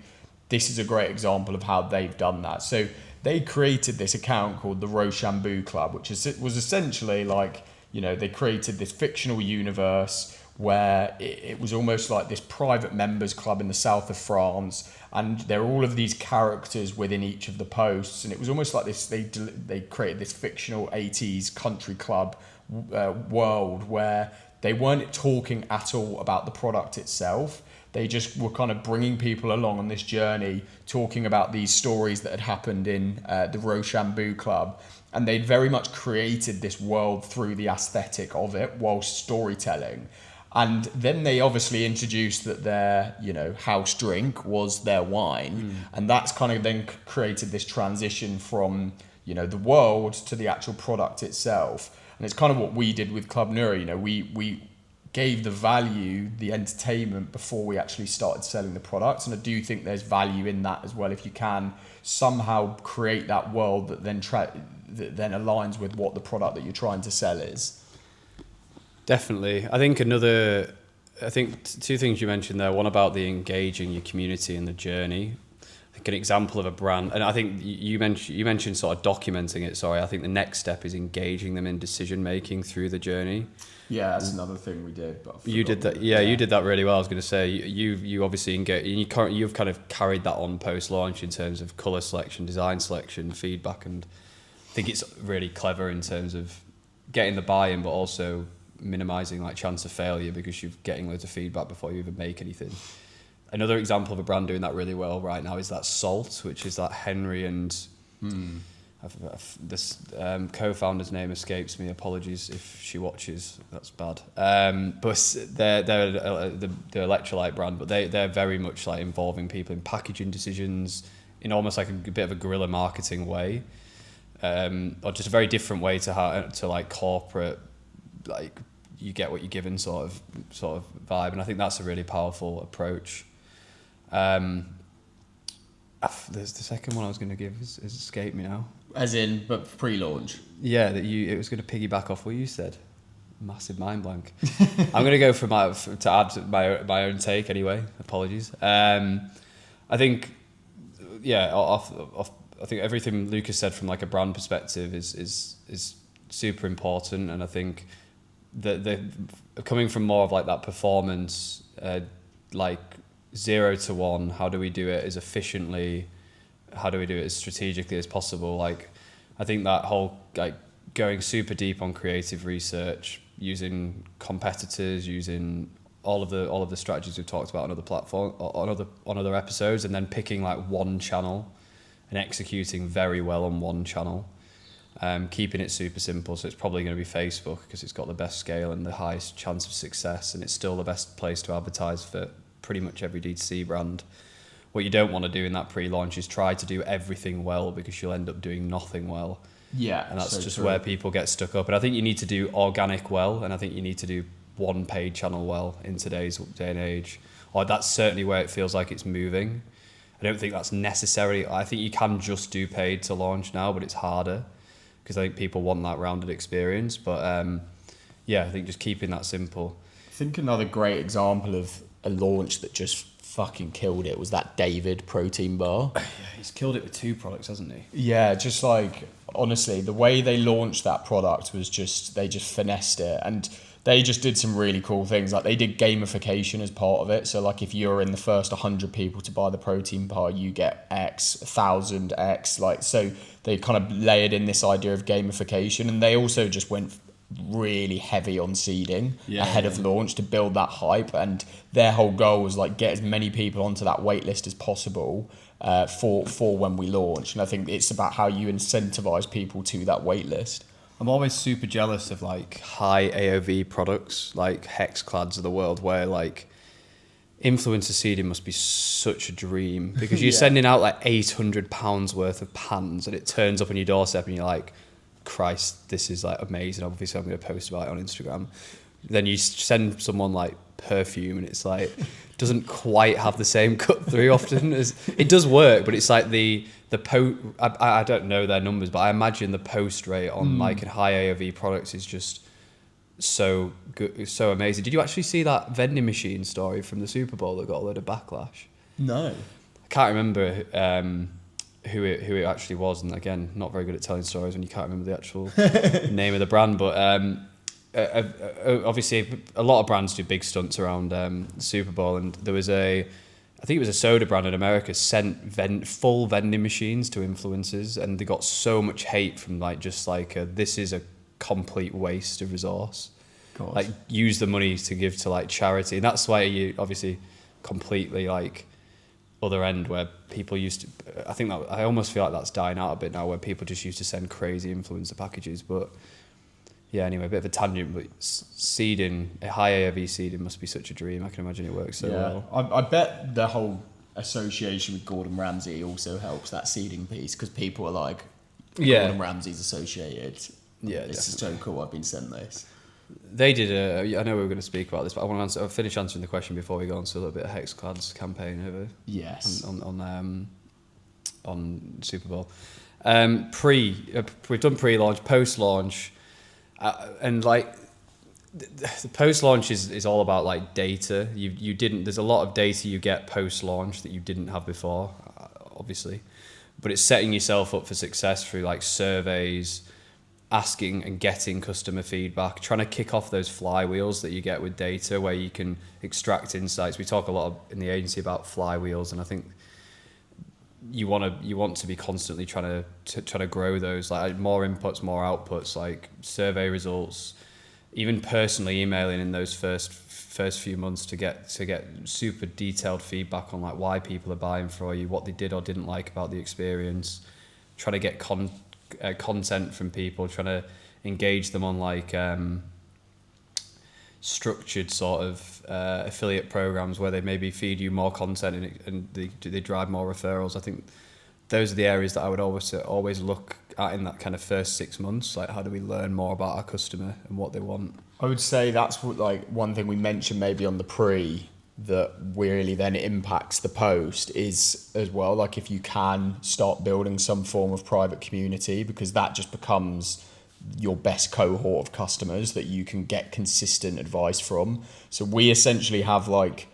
this is a great example of how they've done that. So they created this account called the Rochambeau Club, which was essentially like, they created this fictional universe where it was almost like this private members club in the south of France, and there are all of these characters within each of the posts, and it was almost like this, they created this fictional 80s country club world where they weren't talking at all about the product itself. They just were kind of bringing people along on this journey, talking about these stories that had happened in the Rochambeau Club. And they'd very much created this world through the aesthetic of it whilst storytelling. And then they obviously introduced that their, house drink was their wine. And that's kind of then created this transition from, the world to the actual product itself. And it's kind of what we did with Club Nuri. We gave the value, the entertainment before we actually started selling the products. And I do think there's value in that as well. If you can somehow create that world that then that then aligns with what the product that you're trying to sell is. Definitely. I think two things you mentioned there. One about the engaging your community and the journey. I think an example of a brand, and I think you mentioned sort of documenting it. Sorry, I think the next step is engaging them in decision making through the journey. Yeah, that's another thing we did. But you did that. Yeah, you did that really well. I was going to say you obviously engage. You've kind of carried that on post launch in terms of color selection, design selection, feedback, and I think it's really clever in terms of getting the buy-in, but also minimizing like chance of failure because you're getting loads of feedback before you even make anything. Another example of a brand doing that really well right now is that Salt, which is that Henry and this co-founder's name escapes me. Apologies if she watches. That's bad. But they're the electrolyte brand, but they're very much like involving people in packaging decisions in almost like a bit of a guerrilla marketing way, or just a very different way to like corporate, like you get what you're given sort of vibe. And I think that's a really powerful approach. There's the second one I was going to give has escaped me now. As in, but pre-launch. Yeah, it was going to piggyback off what you said. Massive mind blank. I'm going to go to add to my own take anyway. Apologies. I think, yeah, I think everything Loukas said from like a brand perspective is super important, and I think that the coming from more of like that performance, like 0 to 1, how do we do it as efficiently? How do we do it as strategically as possible? Like, I think that whole like going super deep on creative research, using competitors, using all of the strategies we've talked about on other platform, on other episodes, and then picking like one channel and executing very well on one channel, keeping it super simple. So it's probably going to be Facebook because it's got the best scale and the highest chance of success, and it's still the best place to advertise for pretty much every D2C brand. What you don't want to do in that pre-launch is try to do everything well, because you'll end up doing nothing well. Yeah, and that's so just true. where people get stuck up. And I think you need to do organic well, and I think you need to do one paid channel well in today's day and age. Or that's certainly where it feels like it's moving. I don't think that's necessary. I think you can just do paid to launch now, but it's harder because I think people want that rounded experience. But yeah, I think just keeping that simple. I think another great example of a launch that just fucking killed it was that David protein bar. Yeah, he's killed it with 2 products, hasn't he? Yeah, just like, honestly, the way they launched that product was just, they just finessed it, and they just did some really cool things. Like, they did gamification as part of it. So like, if you're in the first 100 people to buy the protein bar, you get X, 1,000 X. Like, so they kind of layered in this idea of gamification, and they also just went really heavy on seeding ahead of launch to build that hype, and their whole goal was like get as many people onto that wait list as possible for when we launch. And I think it's about how you incentivize people to that wait list. I'm always super jealous of like high AOV products like Hexclads of the world, where like influencer seeding must be such a dream, because you're sending out like £800 worth of pans and it turns up on your doorstep and you're like, Christ, this is like amazing. Obviously I'm going to post about it on Instagram. Then you send someone like perfume and it's like doesn't quite have the same cut through often. As it does work, but it's like the I don't know their numbers, but I imagine the post rate on like a high AOV products is just so good, so amazing. Did you actually see that vending machine story from the Super Bowl that got a load of backlash? No, I can't remember who it actually was, and again, not very good at telling stories when you can't remember the actual name of the brand. But obviously, a lot of brands do big stunts around Super Bowl, and there was I think it was a soda brand in America sent full vending machines to influencers, and they got so much hate from like just like this is a complete waste of resource. like use the money to give to like charity. And that's why you obviously completely like other end where people used to, I think that I almost feel like that's dying out a bit now, where people just used to send crazy influencer packages. But yeah, anyway, a bit of a tangent, but seeding, a high AOV seeding must be such a dream. I can imagine it works so well. I bet the whole association with Gordon Ramsay also helps that seeding piece, because people are like, Gordon Ramsay's associated. Yeah, this is so cool. I've been sent this. They did I know we were going to speak about this, but I want to finish answering the question before we go on to a little bit of Hexclad's campaign over. Yes. On Super Bowl. We've done pre-launch, post-launch, and like the post-launch is all about like data. There's a lot of data you get post-launch that you didn't have before, obviously, but it's setting yourself up for success through like surveys, asking and getting customer feedback, trying to kick off those flywheels that you get with data where you can extract insights. We talk a lot in the agency about flywheels, and I think you want to be constantly trying to grow those, like more inputs, more outputs, like survey results, even personally emailing in those first few months to get super detailed feedback on like why people are buying for you, what they did or didn't like about the experience, trying to get content from people, trying to engage them on like structured sort of affiliate programs where they maybe feed you more content and they drive more referrals. I think those are the areas that I would always look at in that kind of first 6 months. Like, how do we learn more about our customer and what they want? I would say that's what, like, one thing we mentioned maybe on the pre that really then impacts the post is as well, like, if you can start building some form of private community, because that just becomes your best cohort of customers that you can get consistent advice from. So we essentially have, like,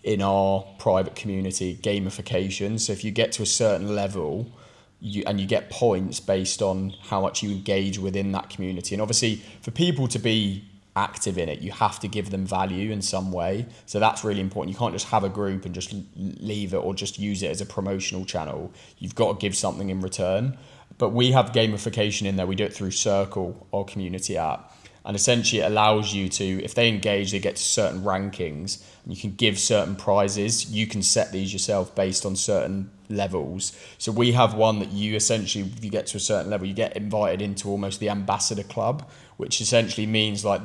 in our private community, gamification. So if you get to a certain level, you get points based on how much you engage within that community. And obviously for people to be active in it, you have to give them value in some way. So that's really important. You can't just have a group and just leave it or just use it as a promotional channel. You've got to give something in return. But we have gamification in there. We do it through Circle, our community app. And essentially it allows you to, if they engage, they get to certain rankings and you can give certain prizes. You can set these yourself based on certain levels. So we have one that you essentially, if you get to a certain level, you get invited into almost the ambassador club, which essentially means like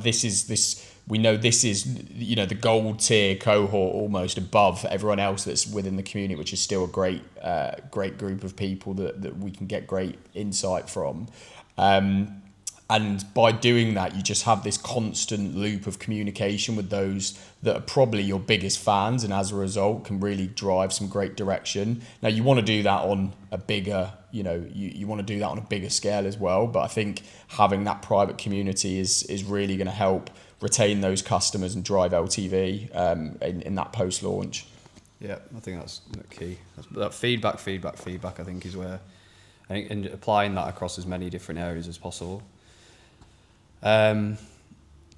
we know this is, you know, the gold tier cohort almost above everyone else that's within the community, which is still a great group of people that we can get great insight from. And by doing that, you just have this constant loop of communication with those that are probably your biggest fans, and as a result can really drive some great direction. Now, you want to do that on a bigger, you know, you want to do that on a bigger scale as well. But I think having that private community is really going to help retain those customers and drive LTV in that post-launch. Yeah, I think that's key. That feedback, I think, is where, I think, and applying that across as many different areas as possible. Cool.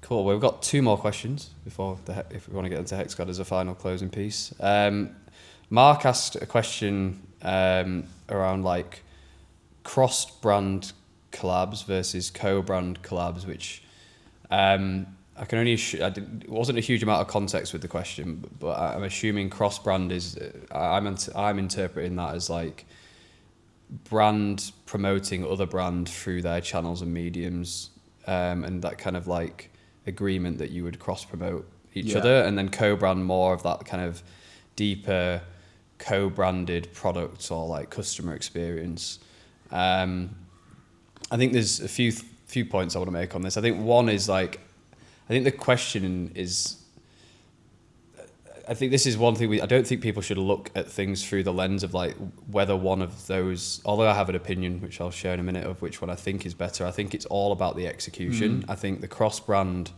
Well, we've got 2 more questions before if we want to get into Hexclad as a final closing piece. Mark asked a question around like cross-brand collabs versus co-brand collabs, which I can only it wasn't a huge amount of context with the question, but I'm assuming cross-brand is I'm interpreting that as like brand promoting other brand through their channels and mediums. And that kind of like agreement that you would cross promote each other, and then co-brand more of that kind of deeper co-branded product or like customer experience. I think there's a few points I want to make on this. I think one is like, I think the question is, I think this is one thing I don't think people should look at things through the lens of like whether one of those, although I have an opinion, which I'll share in a minute, of which one I think is better. I think it's all about the execution. I think a cross-brand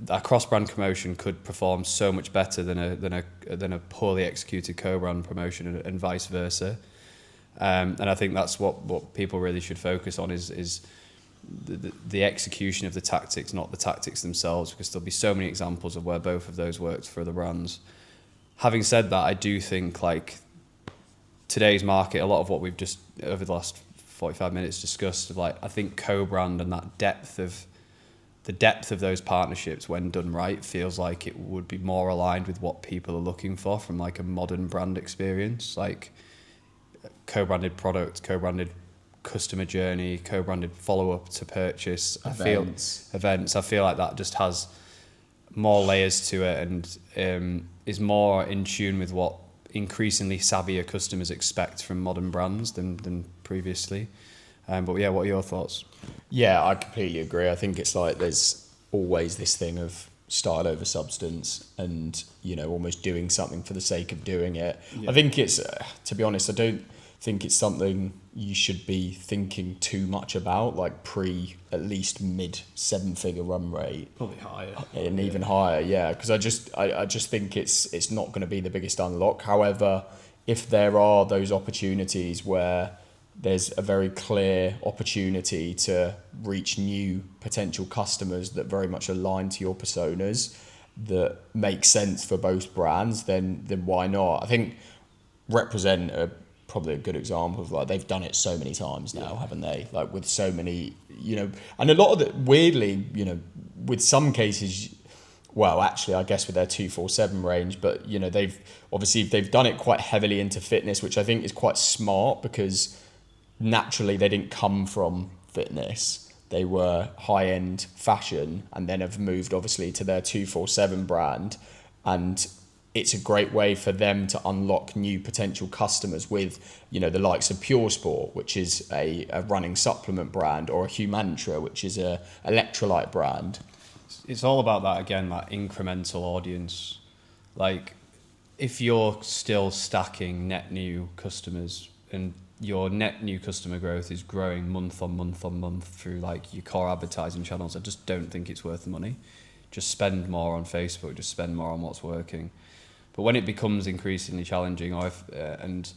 promotion could perform so much better than a poorly executed co-brand promotion, and vice versa. And I think that's what people really should focus on is the execution of the tactics, not the tactics themselves, because there'll be so many examples of where both of those worked for other brands. Having said that, I do think like today's market, a lot of what we've just over the last 45 minutes discussed, like I think co-brand and that depth the depth of those partnerships, when done right, feels like it would be more aligned with what people are looking for from like a modern brand experience, like co-branded product, co-branded customer journey, co-branded follow-up to purchase. Events. I feel like that just has more layers to it and is more in tune with what increasingly savvier customers expect from modern brands than previously. But yeah, what are your thoughts? Yeah, I completely agree. I think it's like there's always this thing of style over substance and, you know, almost doing something for the sake of doing it. Yeah. I think it's, to be honest, I don't think it's something you should be thinking too much about, like at least mid 7-figure run rate. Probably higher. And even higher, yeah. Because I just think it's not going to be the biggest unlock. However, if there are those opportunities where there's a very clear opportunity to reach new potential customers that very much align to your personas, that make sense for both brands, then why not? I think Represent are probably a good example of, like, they've done it so many times now, haven't they? Like, with so many, you know, and a lot of it, weirdly, you know, with some cases, well, actually, I guess with their 247 range, but, you know, they've done it quite heavily into fitness, which I think is quite smart, because naturally they didn't come from fitness. They were high-end fashion and then have moved obviously to their 247 brand, and it's a great way for them to unlock new potential customers with, you know, the likes of Pure Sport, which is a running supplement brand, or a Humantra, which is a electrolyte brand. It's all about that again, that incremental audience. Like, if you're still stacking net new customers and your net new customer growth is growing month on month on month through like your core advertising channels, I just don't think it's worth the money. Just spend more on Facebook, just spend more on what's working. But when it becomes increasingly challenging, and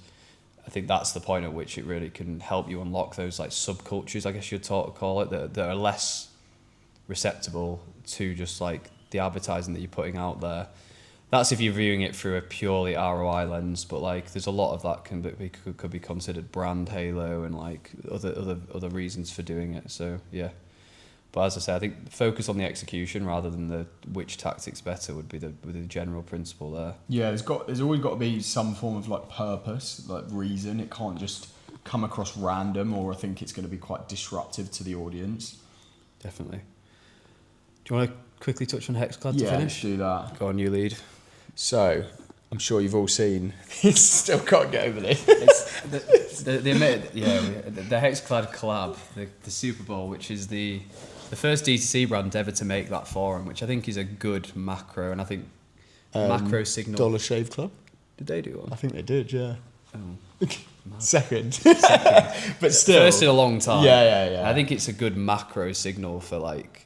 I think that's the point at which it really can help you unlock those like subcultures, I guess you'd call it, that are less receptible to just like the advertising that you're putting out there. That's if you're viewing it through a purely ROI lens, but like there's a lot of that could be considered brand halo and like other reasons for doing it. So yeah, but as I say, I think focus on the execution rather than the which tactic's better would be the general principle there. Yeah, there's always got to be some form of like purpose, like reason. It can't just come across random, or I think it's going to be quite disruptive to the audience. Definitely. Do you want to quickly touch on Hexclad to finish? Yeah, let's do that. Go on, you lead. So, I'm sure you've all seen. Still can't get over this. The Hexclad collab, the Super Bowl, which is the first D2C brand ever to make that forum, which I think is a good macro, and I think macro signal. Dollar Shave Club? Did they do one? I think they did, yeah. Oh. Second. But still. First in a long time. Yeah. I think it's a good macro signal for like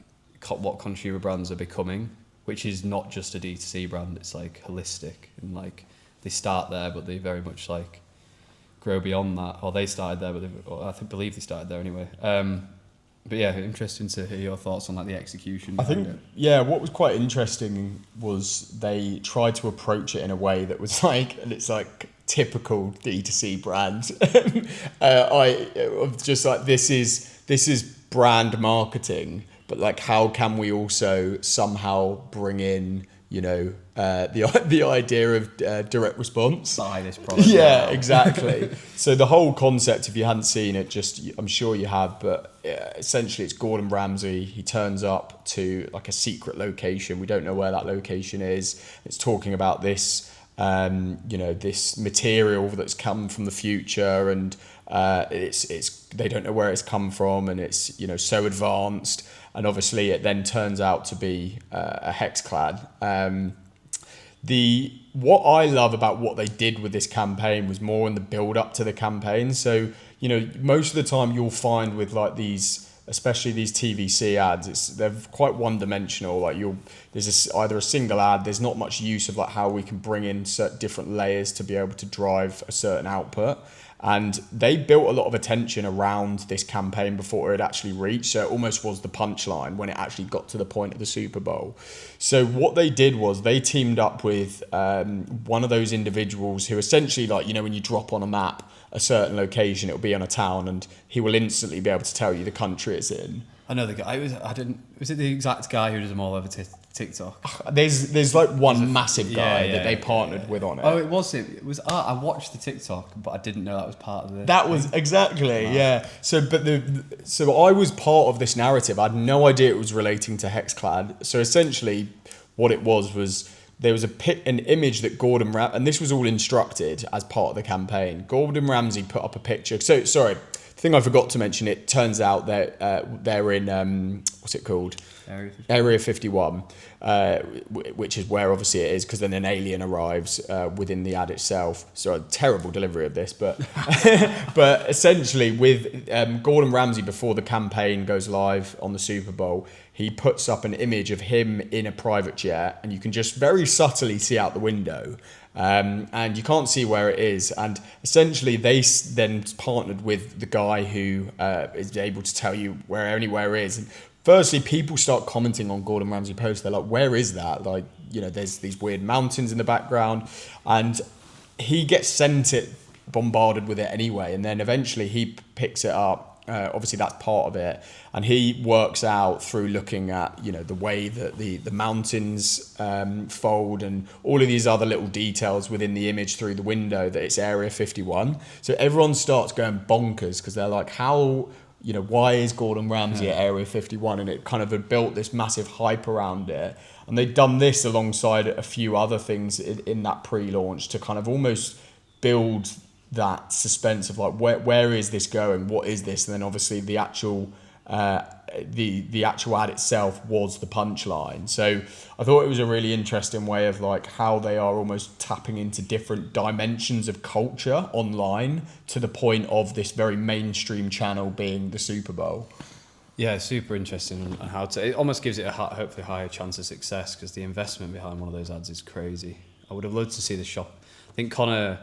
what consumer brands are becoming, which is not just a D2C brand, it's like holistic, and like they start there but they very much like grow beyond that, or they started there but believe they started there anyway. But yeah, interesting to hear your thoughts on like the execution. I think what was quite interesting was they tried to approach it in a way that was like, and it's like typical D2C brand. Just like this is brand marketing. But like, how can we also somehow bring in, you know, the idea of direct response? Buy this product. Yeah, exactly. So the whole concept, if you hadn't seen it, I'm sure you have, but essentially it's Gordon Ramsay. He turns up to like a secret location. We don't know where that location is. It's talking about this, this material that's come from the future, and they don't know where it's come from, and it's, you know, so advanced. And obviously it then turns out to be a Hexclad. What I love about what they did with this campaign was more in the build up to the campaign. So, you know, most of the time you'll find with like these, especially these TVC ads, they're quite one dimensional. Like there's either a single ad, there's not much use of like how we can bring in certain different layers to be able to drive a certain output. And they built a lot of attention around this campaign before it actually reached. So it almost was the punchline when it actually got to the point of the Super Bowl. So what they did was they teamed up with one of those individuals who essentially, like, you know, when you drop on a map a certain location, it'll be on a town, and he will instantly be able to tell you the country it's in. I know the guy. Was it the exact guy who does them all over TikTok? There's like one massive guy that they partnered with on it. Oh, it was. I watched the TikTok, but I didn't know that was part of the. That was exactly, yeah. So I was part of this narrative. I had no idea it was relating to Hexclad. So essentially, what it was there was an image that Gordon Ramsay, and this was all instructed as part of the campaign. Gordon Ramsay put up a picture. So sorry, the thing I forgot to mention. It turns out that they're in what's it called? Area 51, which is where obviously it is, because then an alien arrives within the ad itself. So a terrible delivery of this, but but essentially with Gordon Ramsay, before the campaign goes live on the Super Bowl, he puts up an image of him in a private jet, and you can just very subtly see out the window. And you can't see where it is. And essentially they then partnered with the guy who is able to tell you where anywhere is. And firstly, people start commenting on Gordon Ramsay posts. They're like, where is that? Like, you know, there's these weird mountains in the background. And he gets sent it, bombarded with it anyway. And then eventually he picks it up. Obviously, that's part of it. And he works out through looking at, you know, the way that the mountains fold and all of these other little details within the image through the window, that it's Area 51. So everyone starts going bonkers because they're like, how... You know, why is Gordon Ramsay at Area 51? And it kind of had built this massive hype around it. And they'd done this alongside a few other things in that pre-launch to kind of almost build that suspense of like, where is this going? What is this? And then obviously the actual the actual ad itself was the punchline. So I thought it was a really interesting way of like how they are almost tapping into different dimensions of culture online to the point of this very mainstream channel being the Super Bowl. Yeah, super interesting on how to. It almost gives it a hopefully higher chance of success because the investment behind one of those ads is crazy. I would have loved to see the shop. I think Connor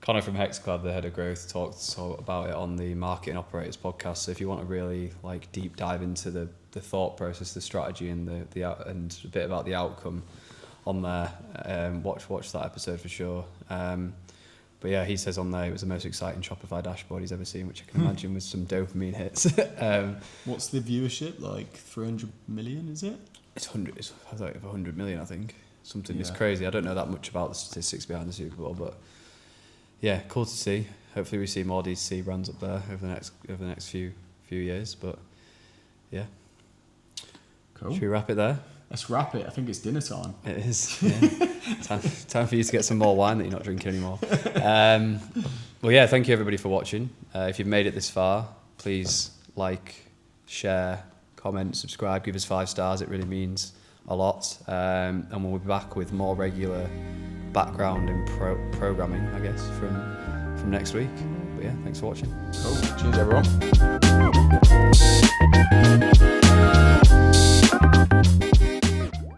from Hexclad, the head of growth, talked about it on the Marketing Operators podcast. So if you want to really like deep dive into the thought process, the strategy, and and a bit about the outcome on there, watch that episode for sure. But yeah, he says on there it was the most exciting Shopify dashboard he's ever seen, which I can imagine with some dopamine hits. What's the viewership? Like 300 million, is it? It's 100 million, I think. Something It's crazy. I don't know that much about the statistics behind the Super Bowl, but yeah, cool to see. Hopefully we see more D2C brands up there over the next few years. But yeah, cool. Should we wrap it there? Let's wrap it. I think it's dinner time. It is. Yeah. time for you to get some more wine that you're not drinking anymore. Well, yeah, thank you everybody for watching. If you've made it this far, please like, share, comment, subscribe, give us 5 stars. It really means a lot. And we'll be back with more regular background and programming, I guess, from next week. But yeah, thanks for watching. Cool. Cheers, everyone.